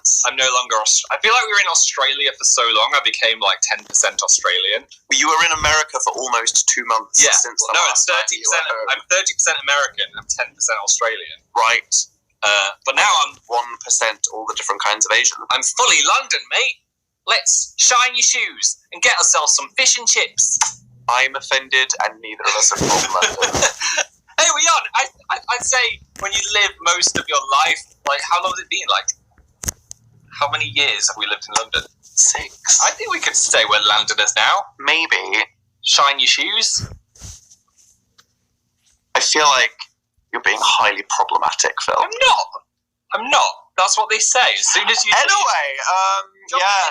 transplants. I'm no longer I feel like we were in Australia for so long, I became like 10% Australian. You were in America for almost 2 months. Yeah. Since the No, last it's 30%. I'm 30% American, I'm 10% Australian. Right. But now I'm 1% all the different kinds of Asian. I'm fully London, mate. Let's shine your shoes and get ourselves some fish and chips. I'm offended, and neither of us are from London. Hey, Leon, I'd say when you live most of your life, like, how long has it been? Like, how many years have we lived in London? 6. I think we could say we're Londoners now. Maybe. Shine your shoes. I feel like you're being highly problematic, Phil. I'm not. That's what they say. As soon as you Anyway,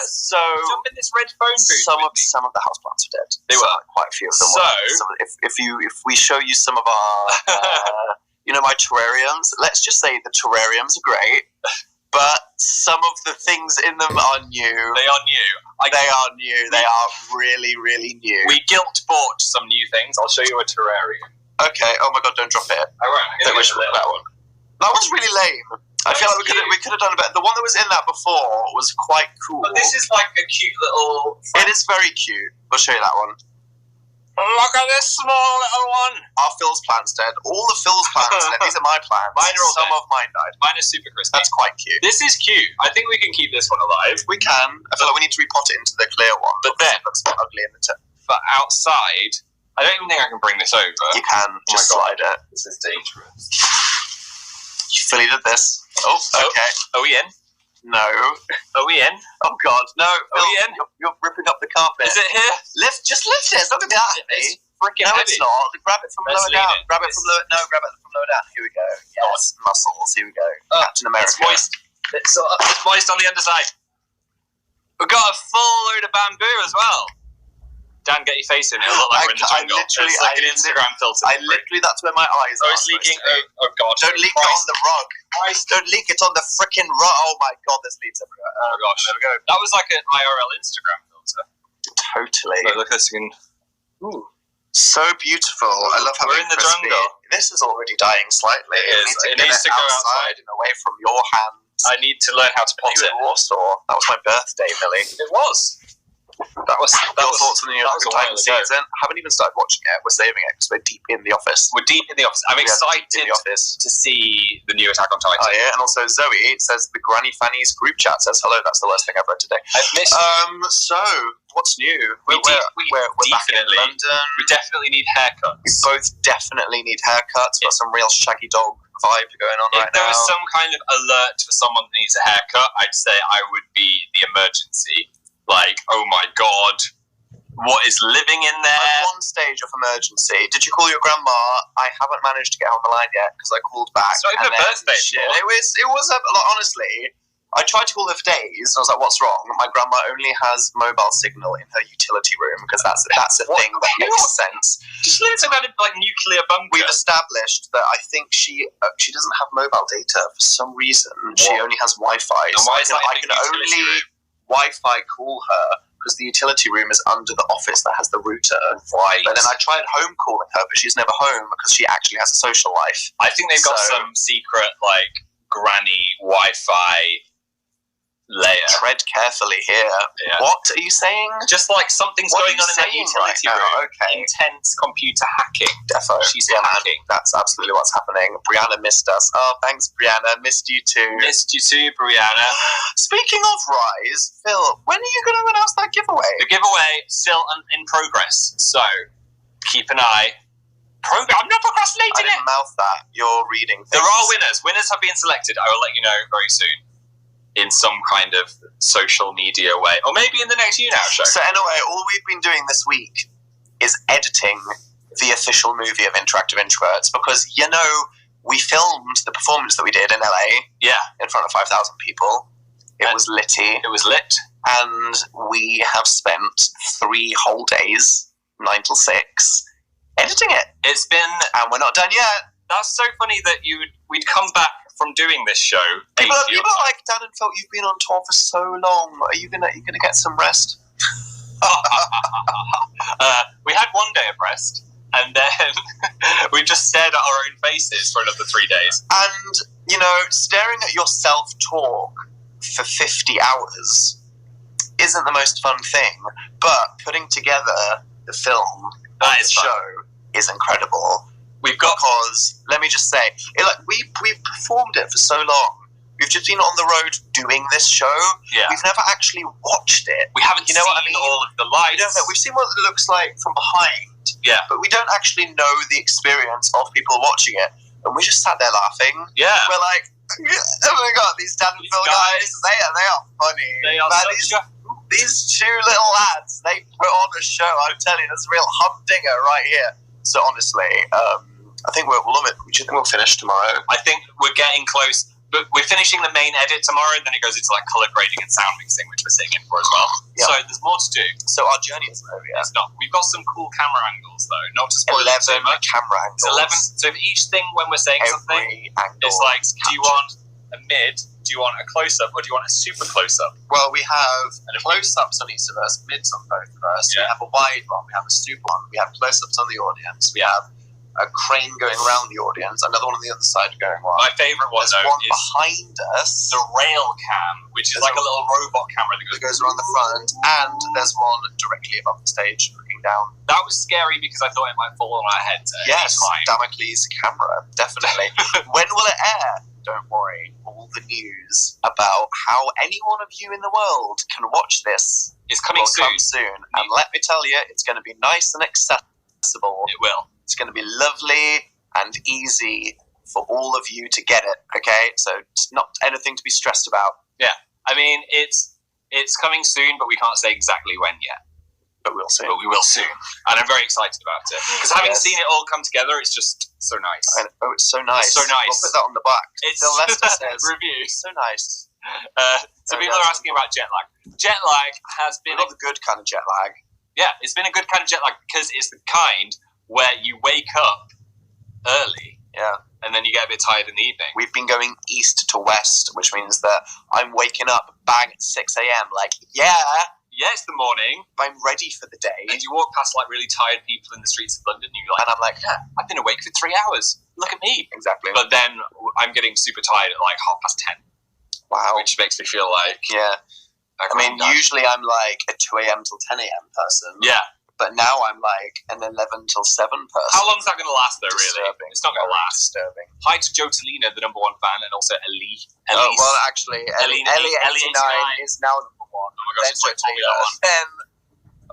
so jump in this red phone booth. Some of the houseplants were dead. They were. Quite a few of them. So were. If we show you some of our, my terrariums, let's just say the terrariums are great, but some of the things in them are new. They are new. They are new. They are really, really new. We guilt bought some new things. I'll show you a terrarium. Okay. Oh my God! Don't drop it. I won't. I think we should look at that one. That one's really lame. I feel like we could have done a better. The one that was in that before was quite cool. But this is like a cute little... It is very cute. I'll show you that one. Look at this small little one. Our Phil's plants dead. All the Phil's plants dead. These are my plants. Mine are all Some dead. of mine died. Mine is super crispy. That's quite cute. This is cute. I think we can keep this one alive. We can. I feel like we need to repot it into the clear one. But then... it looks ugly in the tip. But outside... I don't even think I can bring this over. You can. Just slide it. This is dangerous. You fully did this. Oh, okay. Are we in? No. Are we in? Oh God, no. Are we in? You're ripping up the carpet. Is it here? Just lift it. It's not going to be that heavy. It's freaking No, heavy. it's not. Grab it from Let's lower lean down. it. Grab it from lower. No, grab it from lower down. Here we go. Yes, muscles. Here we go. Captain America. It's moist. It's moist on the underside. We've got a full load of bamboo as well. Dan, get your face in. It'll look like we're in the jungle. It's like an Instagram filter. That's where my eyes are. it's leaking. Oh God. Don't leak it on the rug. Don't leak it on the freaking rug. Oh my God, this leads everywhere. Oh gosh. There we go. That was like an IRL Instagram filter. Totally. Look at this again. Ooh. So beautiful. I love how we're in the jungle. This is already dying slightly. It needs to go outside and away from your hands. I need to learn how to pot it. Warsaw. That was my birthday, Millie. It was. That was thoughts on the Titan ago. season. Haven't even started watching it. We're saving it because we're deep in the office. We're deep in the office. I'm excited to see the new Attack on Titan. Oh yeah, and also Zoe says the Granny Fanny's group chat says hello. That's the worst thing I've read today. I've missed. So what's new? We're back in London. We definitely need haircuts. We both definitely need haircuts. Got some real shaggy dog vibe going on right now. If there was some kind of alert for someone that needs a haircut, I'd say I would be the emergency. Like, oh my God, what is living in there? At one stage of emergency, did you call your grandma? I haven't managed to get on the line yet because I called back. It's not even a birthday. It was honestly, I tried to call her for days. And I was like, what's wrong? My grandma only has mobile signal in her utility room because that's a thing that makes sense. She lives in a kind of like nuclear bunker. We've established that I think she doesn't have mobile data for some reason. What? She only has Wi-Fi. And why so I can only Wi-Fi call her because the utility room is under the office that has the router. Right. But then I tried home calling her, but she's never home because she actually has a social life. I think they've got some secret like granny Wi-Fi layer. Tread carefully here. Yeah. What are you saying? Just like something's going on in that utility room. Okay. Intense computer hacking. Defo. She's hacking. That's absolutely what's happening. Brianna missed us. Oh, thanks, Brianna. Missed you too. Missed you too, Brianna. Speaking of Rise, Phil, when are you going to announce that giveaway? The giveaway still in progress. So keep an eye. I'm not procrastinating I didn't mouth that. You're reading things. There are winners. Winners have been selected. I will let you know very soon. In some kind of social media way. Or maybe in the next Younow show. So anyway, all we've been doing this week is editing the official movie of Interactive Introverts because, we filmed the performance that we did in LA. Yeah. In front of 5,000 people. It was litty. It was lit. And we have spent 3 whole days, 9 till 6, editing it. It's been... And we're not done yet. That's so funny that we'd come back from doing this show. People are like, Dan and Phil, you've been on tour for so long. Are you gonna get some rest? We had 1 day of rest, and then we just stared at our own faces for another 3 days. And staring at yourself talk for 50 hours isn't the most fun thing, but putting together the film that of the show is incredible. Because let me just say, we've performed it for so long. We've just been on the road doing this show. Yeah. We've never actually watched it. We haven't seen what I mean? All of the lights. We don't know. We've seen what it looks like from behind. Yeah. But we don't actually know the experience of people watching it. And we just sat there laughing. Yeah. We're like, oh my God, these Dan and Phil guys, they are funny. They are these two little lads, they put on a show. I'm telling you, there's a real humdinger right here. So honestly, I think we'll finish tomorrow. I think we're getting close. But we're finishing the main edit tomorrow, and then it goes into like color grading and sound mixing, which we're sitting in for as well. Yeah. So there's more to do. So our journey isn't over yet. It's not. We've got some cool camera angles though. Not to spoil 11 too much. Camera angles. It's 11. So for each thing, when we're saying something, it's like, do you want a mid? Do you want a close up, or do you want a super close up? Well, we have close ups on each of us, mids on both of us. Yeah. We have a wide one. We have a super one. We have close ups on the audience. We have a crane going around the audience, another one on the other side going on. My favourite one, There's one behind us. The rail cam, which is like a little robot camera that goes around the front, and there's one directly above the stage looking down. That was scary because I thought it might fall on our heads. Yes, Damocles camera, definitely. When will it air? Don't worry, all the news about how any one of you in the world can watch this is coming soon. And let me tell you, it's going to be nice and accessible. It will. It's going to be lovely and easy for all of you to get it, okay? So it's not anything to be stressed about. Yeah. I mean, it's coming soon, but we can't say exactly when yet. But we will soon. And I'm very excited about it. Because having seen it all come together, it's just so nice. It's so nice. It's so nice. We'll put that on the back. Phil Lester says, review. It's so nice. So people are asking about jet lag. Jet lag has been... Not the good kind of jet lag. Yeah, it's been a good kind of jet lag because it's the kind where you wake up early, and then you get a bit tired in the evening. We've been going east to west, which means that I'm waking up bang at 6 a.m. Like, it's the morning. I'm ready for the day. And you walk past like really tired people in the streets of London, and you're like, and I'm like, I've been awake for 3 hours. Look at me. Exactly. But then I'm getting super tired at like 10:30. Wow. Which makes me feel like, usually I'm like a 2 a.m. till 10 a.m. person. Yeah. But now I'm like an 11 till 7 person. How long is that going to last, though, really? It's not going to last. Disturbing. Hi to Joe Talina, the #1 fan, and also Ellie. Well, actually, Ellie 89 is now #1. Oh my gosh, it's Formula 1. Then,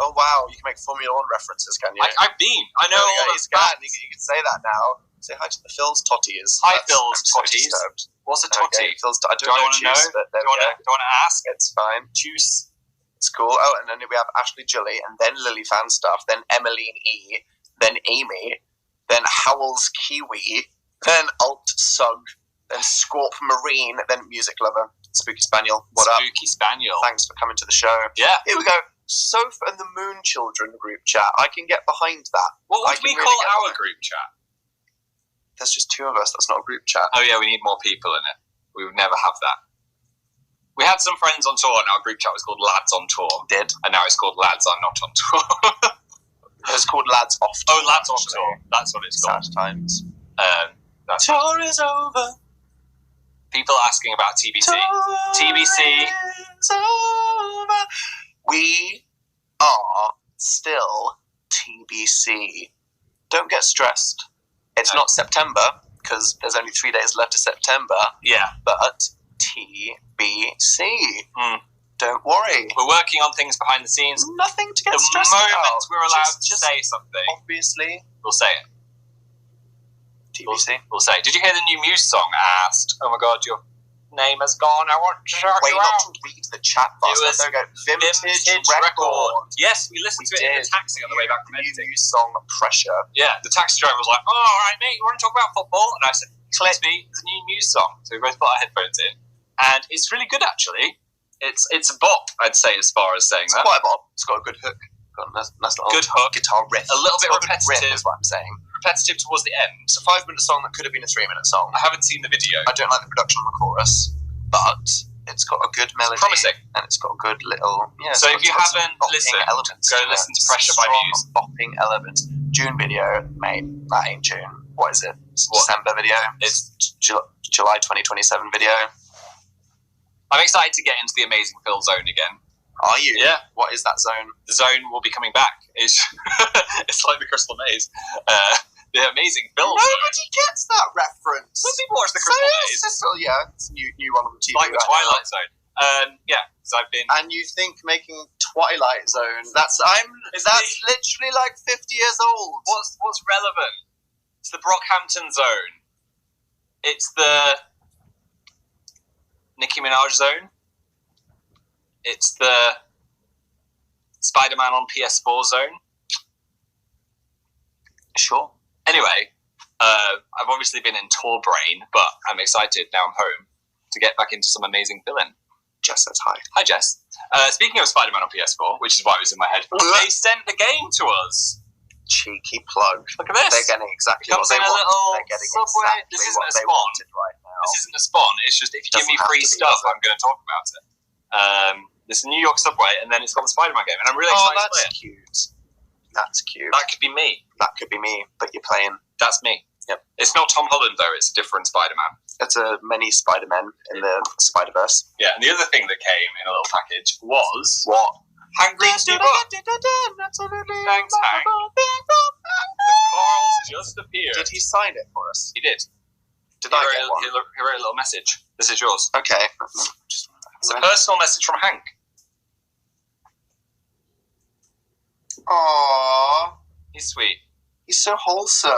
oh wow, you can make Formula 1 references, can you? I've been. I know all those fans. You can say that now. Say hi to the Phil's Totties. Hi, Phil's Totties. So what's a Tottie? I don't want to know. Do you want to ask? It's fine. Juice. It's cool. Oh, and then we have Ashley Julie, and then Lily Fan Stuff, then Emmeline E, then Amy, then Howells Kiwi, then Alt Sug, then Scorp Marine, then Music Lover, Spooky Spaniel. What up? Spooky Spaniel. Thanks for coming to the show. Yeah. Here we go. Sofa and the Moon Children group chat. I can get behind that. What would we call our group chat? There's just 2 of us. That's not a group chat. Oh, yeah, we need more people in it. We would never have that. We had some friends on tour, and our group chat was called Lads on Tour. Did. And now it's called Lads Are Not on Tour. It's called Lads Off Tour. Oh, Lads Off Tour. That's what it's called. Sad times. Tour is over. People asking about TBC. TBC is over. We are still TBC. Don't get stressed. It's not September, because there's only 3 days left of September. Yeah. But TBC. Don't worry. We're working on things behind the scenes. Nothing to get stressed about. The moment we're allowed to say something, obviously, we'll say it. TBC. We'll say it. Did you hear the new Muse song? Asked, oh my God, your name has gone. I want to shout you out. Not to read the chat box. There we go. Vintage record. Yes, we listened to it in the taxi on the way back from editing. New song, Pressure. Yeah, the taxi driver was like, oh, all right, mate, you want to talk about football? And I said, excuse me, it's a new Muse song. So we both put our headphones in. And it's really good, actually. It's a bop, I'd say, as far as saying that. It's quite a bop. It's got a good hook. Got a nice little good hook. Guitar riff. A little bit repetitive. Riff is what I'm saying. Repetitive towards the end. It's a 5-minute song that could have been a 3-minute song. I haven't seen the video. I don't like the production on the chorus, but it's got a good melody. It's promising. And it's got a good little... Yeah, so if you haven't listened, elements, go listen to Pressure by Muse. Bopping elements. June video, mate. That ain't June. What is it? It's December video. It's July 2027 video. I'm excited to get into the Amazing Phil zone again. Are you? Yeah. What is that zone? The zone will be coming back. It's like the Crystal Maze. The Amazing Phil zone. Nobody gets that reference. Some people watch the Crystal Maze. It's a new one on the TV. Like the Twilight Zone. Because I've been... And you think making Twilight Zone, that's literally like 50 years old. What's relevant? It's the Brockhampton zone. It's the Nicki Minaj zone. It's the Spider-Man on PS4 zone. Sure. Anyway, I've obviously been in tour brain, but I'm excited now I'm home to get back into some amazing filling. Jess says hi. Hi, Jess. Speaking of Spider-Man on PS4, which is why it was in my head, they sent the game to us. Cheeky plug. Look at this. They're getting exactly what Comes they in a want. little They're getting Subway. exactly This isn't what a they spawn. wanted right now. This isn't a spawn. It's just if you give me free stuff, I'm going to talk about it. This is New York Subway, and then it's got the Spider-Man game, and I'm really excited to play it. Cute. That's cute. That could be me. That could be me, but you're playing. That's me. Yep. It's not Tom Holland, though. It's a different Spider-Man. It's many Spider-Men in the Spider-Verse. Yeah, and the other thing that came in a little package was... What? Hank Green's new book. Thanks, Hank. The Carl's just appeared. Did he sign it for us? He did. Did I get one? He wrote a little message. This is yours. Okay. It's a personal message from Hank. Aww. He's sweet. He's so wholesome.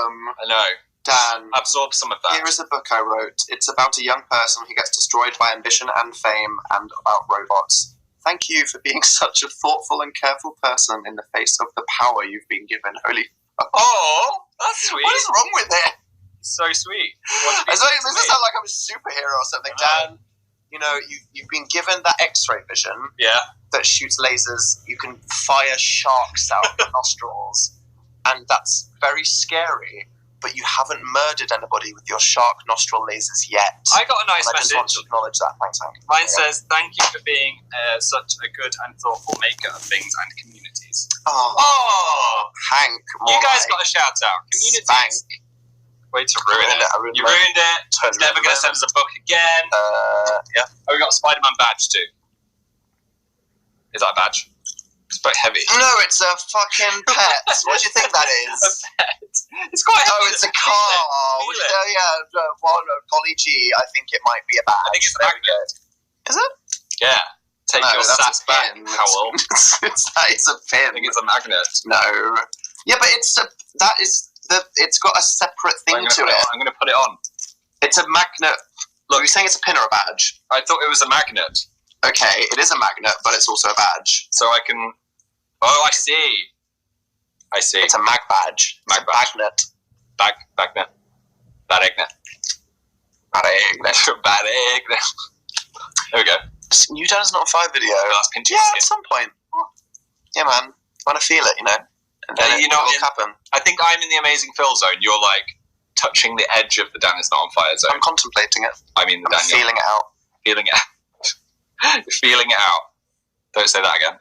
I know. Dan, Absorb some of that. here is a book I wrote. It's about a young person who gets destroyed by ambition and fame and about robots. Thank you for being such a thoughtful and careful person in the face of the power you've been given. Holy fuck. Oh, that's sweet. What is wrong with it? So sweet. Does it sound like I'm a superhero or something, Dan? You know, you've been given that X-ray vision that shoots lasers. You can fire sharks out of your nostrils, and that's very scary. But you haven't murdered anybody with your shark nostril lasers yet. I got a nice and I message. just want to acknowledge that. Thanks, Hank. Mine says, "Thank you for being such a good and thoughtful maker of things and communities." Oh, Hank. You guys got a shout out. Communities. Spank. Way to ruin it. You ruined it. He's never going to send us a book again. Yeah. Oh, we got a Spider-Man badge too. Is that a badge? It's quite heavy. No, it's a fucking pet. What do you think that is? A pet. It's quite heavy. Oh, it's a car. Golly gee, I think it might be a badge. I think it's a magnet. Is it? Yeah. Take your sass back, Howell. That is a pin. I think it's a magnet. No. Yeah, but it's got a separate thing to it. I'm going to put it on. It's a magnet. Look, are you saying it's a pin or a badge? I thought it was a magnet. Okay, it is a magnet, but it's also a badge. So I can... Oh, I see. It's a mag badge. Magnet. Magnet. Badegnet. There we go. New Dan's Not on Fire video. That's pinching at some point. Yeah, man. When I feel it, you know. And then it will happen. I think I'm in the Amazing Phil zone. You're like touching the edge of the Dan is Not on Fire zone. I'm contemplating it. I mean, I'm feeling it out. Feeling it out. Feeling it out. Don't say that again.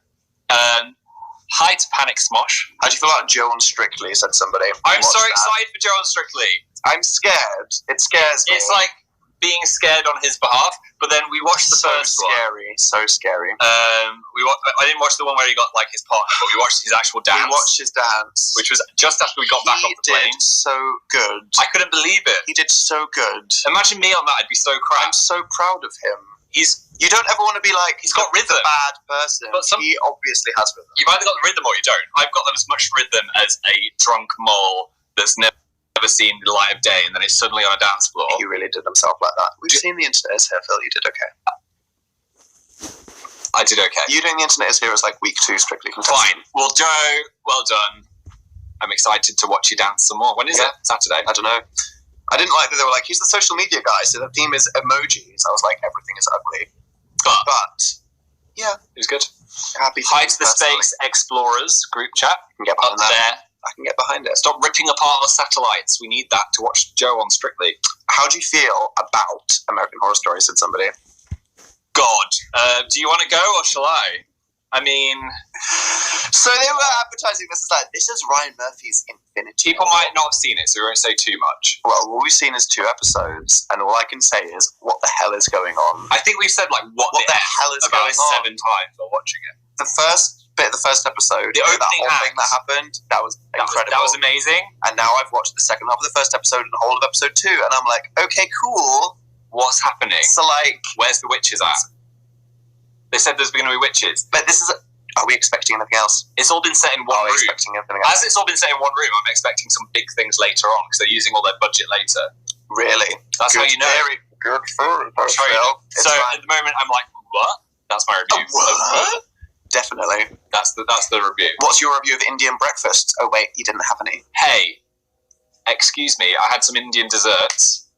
Hi to Panic Smosh. How do you feel about Joe on Strictly, said somebody. I'm so excited for Joe on Strictly. I'm scared. It scares me. It's like being scared on his behalf, but then we watched the first one. So scary. I didn't watch the one where he got like his partner, but we watched his actual dance. We watched his dance. Which was just after we got back off the plane. He did so good. I couldn't believe it. He did so good. Imagine me on that, I'd be so crap. I'm so proud of him. You don't ever want to be like, he's got rhythm. A bad person. But he obviously has rhythm. You've either got the rhythm or you don't. I've got as much rhythm as a drunk mole that's never seen the light of day and then is suddenly on a dance floor. He really did himself like that. We've seen the internet is here, Phil. You did okay. I did okay. You doing the internet is here is like week 2 Strictly. Fine. Well, Joe, well done. I'm excited to watch you dance some more. When is it? Saturday? I don't know. I didn't like that they were like, he's the social media guy, so the theme is emojis. I was like, everything is ugly. But yeah, it was good. Happy. Hi to the Space Explorers group chat. I can get behind that. There. I can get behind it. Stop ripping apart our satellites. We need that to watch Joe on Strictly. How do you feel about American Horror Story, said somebody. God. Do you want to go or shall I? I mean, So they were advertising this as like, this is Ryan Murphy's Infinity. People might not have seen it, so we won't say too much. Well, all we've seen is 2 episodes, and all I can say is, what the hell is going on? I think we've said, like, what the hell is going about on? 7 times while watching it. The first bit of the first episode, the opening that whole act, thing that happened, that was incredible. That was amazing. And now I've watched the second half of the first episode and the whole of episode 2, and I'm like, okay, cool. What's happening? So, like... Where's the witches at? They said there's going to be witches. But this is... Are we expecting anything else? It's all been set in one room. Expecting anything else? As it's all been set in one room, I'm expecting some big things later on, because they're using all their budget later. Really? That's how you know. Very good for So at the moment, I'm like, what? That's my review. What? Definitely. That's the review. What's your review of Indian breakfast? Oh, wait, you didn't have any. Hey, excuse me, I had some Indian desserts.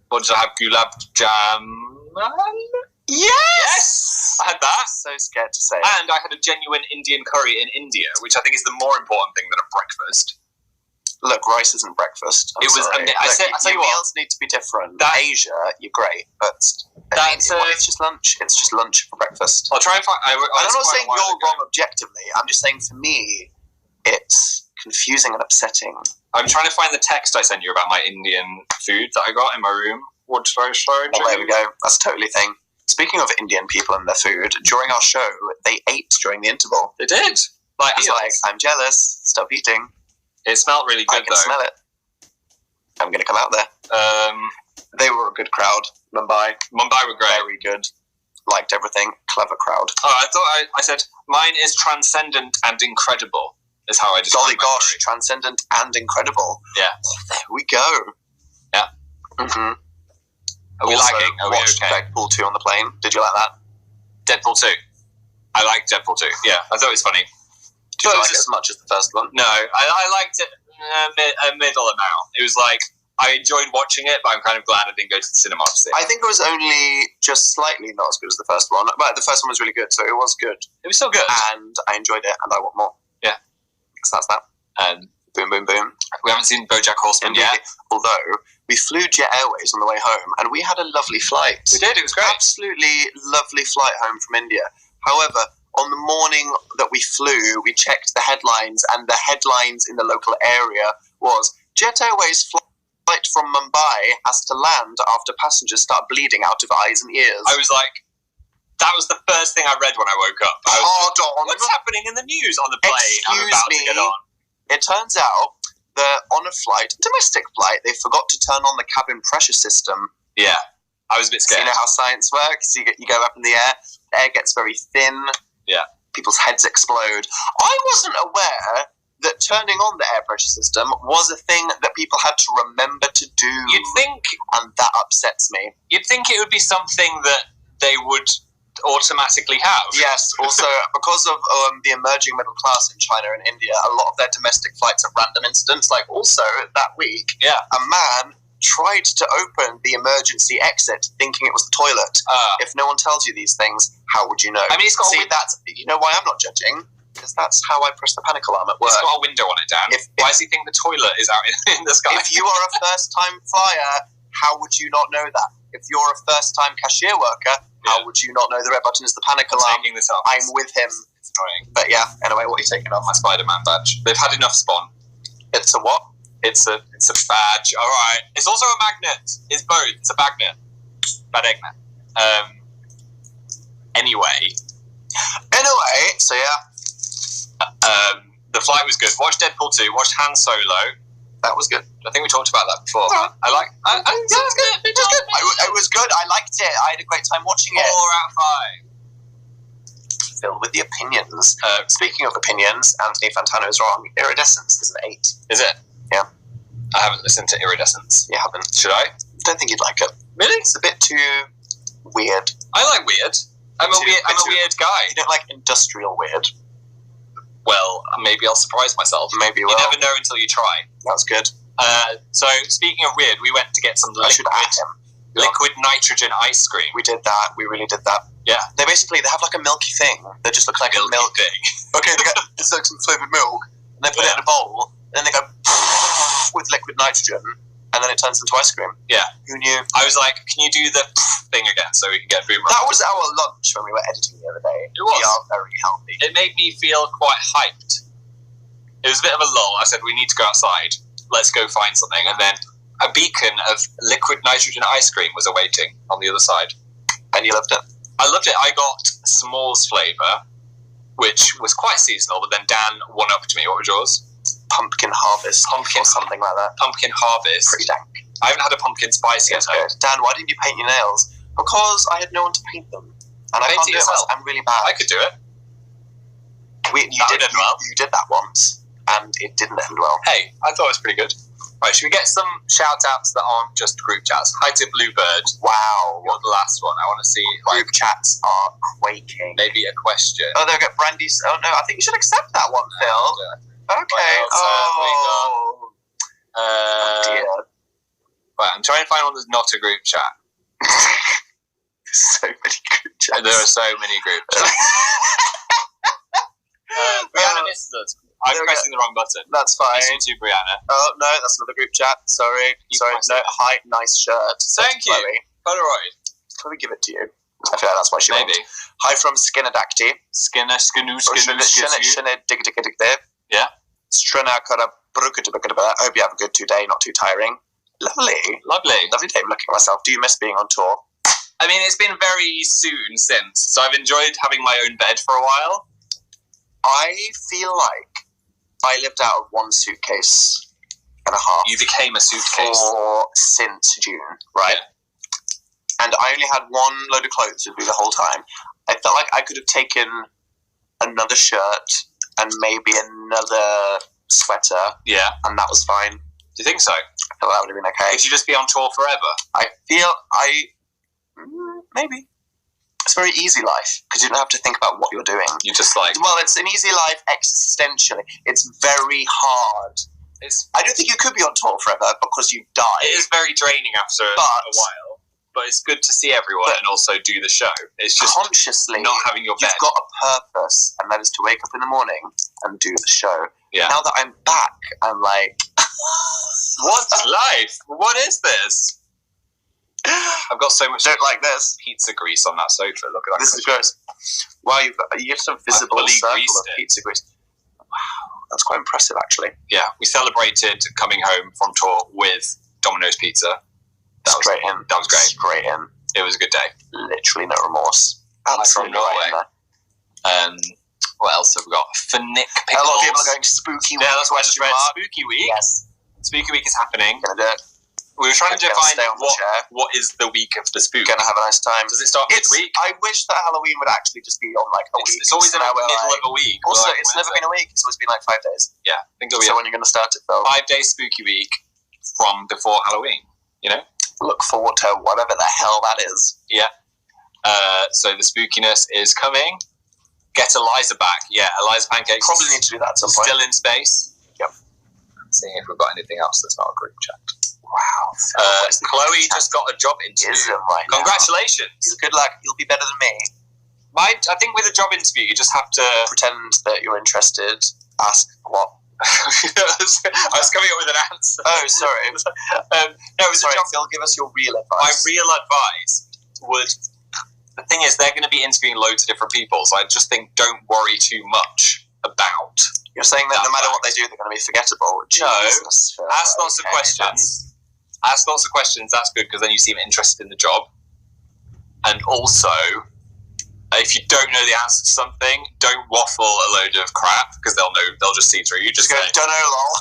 What did I have? Gulab jamun? Yes! I had that. So scared to say. And I had a genuine Indian curry in India, which I think is the more important thing than a breakfast. Look, rice isn't breakfast. I tell you what, meals need to be different. Asia, you're great, but it's just lunch. It's just lunch for breakfast. I'll try and find... I'm not saying you're wrong objectively. I'm just saying for me, it's confusing and upsetting. I'm trying to find the text I sent you about my Indian food that I got in my room. What did I show you? Oh, there we go. That's a totally thing. Speaking of Indian people and their food, during our show, they ate during the interval. They did. Like, I'm jealous. Stop eating. It smelled really good, I can smell it. I'm going to come out there. They were a good crowd. Mumbai were great. Very good. Liked everything. Clever crowd. Oh, I said, mine is transcendent and incredible, is how I describe it. Golly gosh, transcendent and incredible. Yeah. Oh, there we go. Yeah. Mm-hmm. Are we also, lagging? Are we watched okay? Deadpool 2 on the plane. Did you like that? Deadpool 2. I liked Deadpool 2. Yeah, I thought it was funny. Did you like it as much as the first one? No, I liked it a middle amount. It was like, I enjoyed watching it, but I'm kind of glad I didn't go to the cinema to see it. I think it was only just slightly not as good as the first one. But the first one was really good, so it was good. It was still good. And I enjoyed it, and I want more. Yeah. So that's that. And boom, boom, boom. We haven't seen BoJack Horseman yet. Although, we flew Jet Airways on the way home, and we had a lovely flight. We did, it was great. Absolutely lovely flight home from India. However, on the morning that we flew, we checked the headlines, and the headlines in the local area was, Jet Airways flight from Mumbai has to land after passengers start bleeding out of eyes and ears. I was like, that was the first thing I read when I woke up. Hold on. What's happening in the news on the plane? I'm about to get on. It turns out that on a flight, domestic flight, they forgot to turn on the cabin pressure system. Yeah, I was a bit scared. So you know how science works? You go up in the air gets very thin. Yeah. People's heads explode. I wasn't aware that turning on the air pressure system was a thing that people had to remember to do. You'd think... And that upsets me. You'd think it would be something that they would automatically have. Yes, also because of the emerging middle class in China and India, a lot of their domestic flights are random incidents. Like also that week, a man tried to open the emergency exit thinking it was the toilet. If no one tells you these things, how would you know? I mean, it's got that's, you know why I'm not judging? Because that's how I press the panic alarm at work. It's got a window on it, Dan. Why does he think the toilet is out in the sky? If you are a first-time flyer, how would you not know that? If you're a first-time cashier worker, how would you not know the red button is the panic alarm? Taking this off. I'm with him. It's annoying. But yeah, anyway, what are you taking off? My Spider-Man badge. They've had enough Spawn. It's a what? It's a badge. All right. It's also a magnet. It's both. It's a magnet. Bad eggnet. Anyway, so yeah. The flight was good. Watched Deadpool 2. Watched Han Solo. That was good. I think we talked about that before. Yeah. It was good. It was good. I liked it. I had a great time watching it. 4 out of 5. Phil with the opinions. Speaking of opinions, Anthony Fantano is wrong. Iridescence is an 8. Is it? Yeah. I haven't listened to Iridescence. You haven't? Should I? Don't think you'd like it. Really? It's a bit too weird. I like weird. I'm a weird guy. You don't like industrial weird? Well, maybe I'll surprise myself. Maybe you will. You never know until you try. That's good. So, speaking of weird, we went to get some liquid nitrogen ice cream. We did that. We really did that. Yeah. They have like a milky thing that just looks like a milk thing. Okay, it's like some flavoured milk, and they put it in a bowl, and then they go with liquid nitrogen, and then it turns into ice cream. Yeah. Who knew? I was like, can you do the thing again so we can get boomerang. That was our lunch when we were editing the other day. It was. We are very healthy. It made me feel quite hyped. It was a bit of a lull. I said, we need to go outside. Let's go find something. And then a beacon of liquid nitrogen ice cream was awaiting on the other side. And you loved it? I loved it. I got s'mores flavour, which was quite seasonal, but then Dan won up to me. What was yours? Pumpkin harvest. Or something like that. Pumpkin harvest. Pretty dank. I haven't had a pumpkin spice yet. Dan, why didn't you paint your nails? Because I had no one to paint them. And I can't do it myself. I'm really bad. I could do it. You did that once, and it didn't end well. Hey, I thought it was pretty good. Right, should we get some shout-outs that aren't just group chats? Hi to Bluebird. Wow. You're the last one. I want to see... Group chats are quaking. Maybe a question. Oh, they'll get Brandy's... Oh, no, I think you should accept that one, Phil. Okay. Oh, dear. Right, I'm trying to find one that's not a group chat. So many group chats. There are so many group chats. Brianna missed us. I'm pressing the wrong button. That's fine. Listen to Brianna. Oh, no, that's another group chat. Sorry. No, hi, nice shirt. Thank you. Polaroid. Chloe, give it to you. I feel like that's why she won. Hi from Skinnerdacty. Skinner. Yeah. Strana Kara I hope you have a good day, not too tiring. Lovely day looking at myself. Do you miss being on tour? I mean, it's been very soon since, so I've enjoyed having my own bed for a while. I feel like I lived out of one suitcase and a half. You became a suitcase since June, right? Yeah. And I only had one load of clothes with me the whole time. I felt like I could have taken another shirt and maybe another sweater. Yeah. And that was fine. Do you think so? I thought that would have been okay. Could you just be on tour forever? I feel maybe. It's a very easy life because you don't have to think about what you're doing. You just like... Well, it's an easy life existentially. It's very hard. I don't think you could be on tour forever because you die. It is very draining after a while. But it's good to see everyone and also do the show. It's just consciously not having your bed. You've got a purpose, and that is to wake up in the morning and do the show. Yeah. Now that I'm back, I'm like... What's life? What is this? I've got so much... Don't like this. Pizza grease on that sofa. Look at that. This is gross. Wow, you have some visible circle of pizza grease. Wow, that's quite impressive, actually. Yeah, we celebrated coming home from tour with Domino's Pizza. That was great. Straight in. It was a good day. Literally no remorse. From Norway. What else have we got? Finick pickles. A lot of people are going spooky week. Yeah, that's why I just read Spooky Week. Yes. Spooky Week is happening. Gonna do it. We were trying to define what is the week of the spook. Gonna have a nice time. Does it start midweek? I wish that Halloween would actually just be on like a week. It's always in the middle of a week. Also, it's never been a week. It's always been like 5 days. Yeah, I think it'll be. So when you're gonna start it, Phil? 5 day Spooky Week from before Halloween. You know. Look forward to whatever the hell that is. Yeah. So the spookiness is coming. Get Eliza back. Yeah, Eliza Pancakes. Probably need to do that at some point. Still in space. Yep. Seeing if we've got anything else that's not a group chat. Wow. Chloe just got a job interview. Congratulations. Good luck. You'll be better than me. I think with a job interview, you just have to pretend that you're interested. Ask what? I was coming up with an answer. Oh, sorry. No, it was sorry, a job. Phil, give us your real advice. My real advice would... The thing is, they're going to be interviewing loads of different people, so I just think don't worry too much about... You're saying that no matter what they do, they're going to be forgettable. No. Ask lots of questions. Ask lots of questions. That's good, because then you seem interested in the job. And also... if you don't know the answer to something, don't waffle a load of crap because they'll just see through you. Just go, don't know, lol.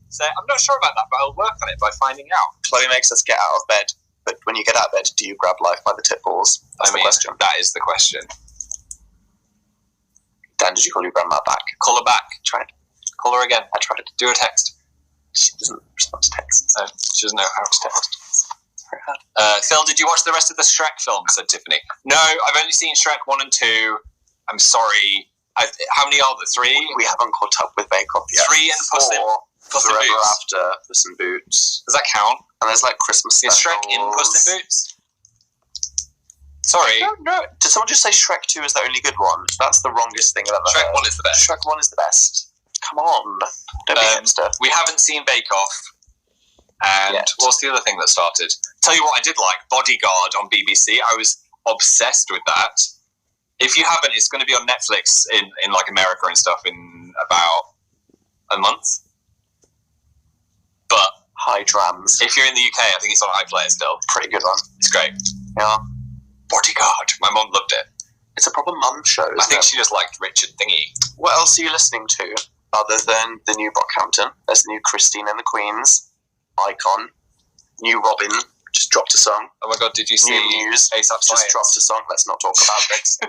Say, I'm not sure about that, but I'll work on it by finding out. Chloe makes us get out of bed, but when you get out of bed, do you grab life by the tit balls? That's the question. That is the question. Dan, did you call your grandma back? Call her back. Try it. Call her again. I tried it. Do a text. She doesn't respond to texts. No, she doesn't know how to text. Phil, did you watch the rest of the Shrek film? Said Tiffany. No, I've only seen Shrek 1 and 2. I'm sorry. How many are there? 3? We haven't caught up with Bake Off yet. 3 and Puss in Boots. After Puss in Boots. Does that count? And there's like Christmas specials. Is Shrek in Puss in Boots? Sorry. No. Did someone just say Shrek 2 is the only good one? That's the wrongest thing I've ever heard. Shrek 1 is the best. Shrek 1 is the best. Come on. Don't be hipster. We haven't seen Bake Off. And what's the other thing that started? Tell you what I did like, Bodyguard on BBC. I was obsessed with that. If you haven't, it's going to be on Netflix in like America and stuff in about a month. But high drams. If you're in the UK, I think it's on iPlayer still. Pretty good one. It's great. Yeah. Bodyguard. My mum loved it. It's a proper mum show. I think she just liked Richard Thingy. What else are you listening to other than the new Brockhampton? There's the new Christine and the Queens, Icon, new Robin just dropped a song. Oh my god, did you see New News ASAP just dropped a song? Let's not talk about this.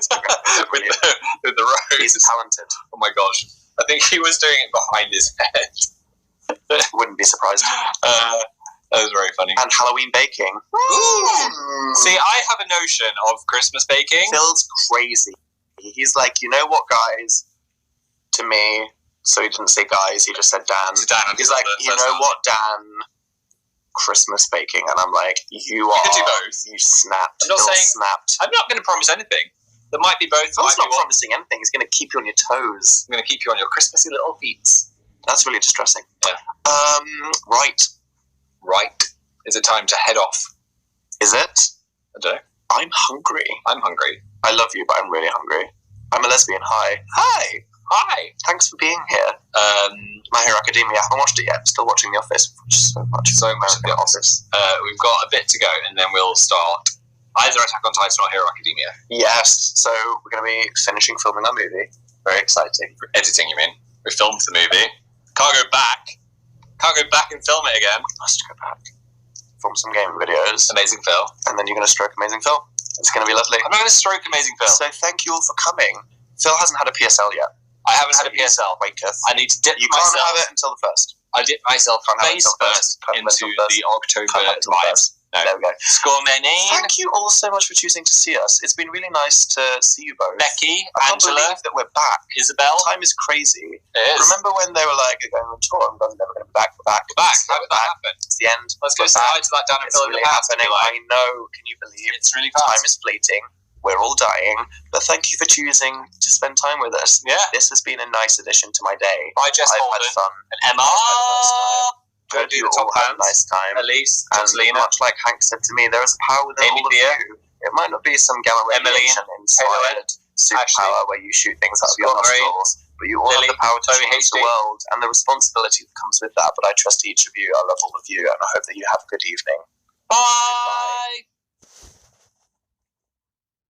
with the rose. He's talented. Oh my gosh. I think he was doing it behind his head. Wouldn't be surprised. That was very funny. And Halloween baking. Ooh. See, I have a notion of Christmas baking. Phil's crazy. He's like, you know what, guys? To me, so he didn't say guys, he just said Dan. To Dan. He's like, you know what, Dan? Christmas baking. And I'm like, you are. You can do both. You snapped. I'm not Phil saying. Snapped. I'm not going to promise anything. There might be both. Phil's not promising anything. He's going to keep you on your toes. I'm going to keep you on your Christmassy little feet. That's really distressing. Yeah. Right. Is it time to head off? Is it? I don't know. I'm hungry. I'm hungry. I love you, but I'm really hungry. I'm a lesbian. Hi. Hi. Hi. Thanks for being here. My Hero Academia. I haven't watched it yet. I'm still watching The Office. So much of The Office. We've got a bit to go, and then we'll start either Attack on Titan or Hero Academia. Yes. So we're going to be finishing filming our movie. Very exciting. Editing, you mean? We filmed the movie. Can't go back. Can't go back and film it again. Nice to go back. Film some gaming videos. Amazing Phil. And then you're going to stroke Amazing Phil. It's going to be lovely. I'm not going to stroke Amazing Phil. So thank you all for coming. Phil hasn't had a PSL yet. I haven't had a PSL. Waketh. I need to dip you myself. You can't have it until the 1st. I dip myself face first into the October vibes. No. There we go. Score many. Thank you all so much for choosing to see us. It's been really nice to see you both. Becky, I can't Angela, believe that we're back. Isabel. Time is crazy. It is. Remember when they were like, you're going on tour and we're never going to be back? We're back. How did that happen? It's the end. Let's go say hi to that down in Phil in the past. Happening. I know. Can you believe? It's really fast. Time is fleeting. We're all dying. But thank you for choosing to spend time with us. Yeah. This has been a nice addition to my day. Bye, Jess I've had fun. And Emma. Go do the top hands. Nice time. Elise. And much like Hank said to me, there is a power within all of you. It might not be some gamma radiation inspired superpower where you shoot things out of your nostrils, but you all have the power to change the world and the responsibility that comes with that. But I trust each of you. I love all of you, and I hope that you have a good evening. Bye. Goodbye.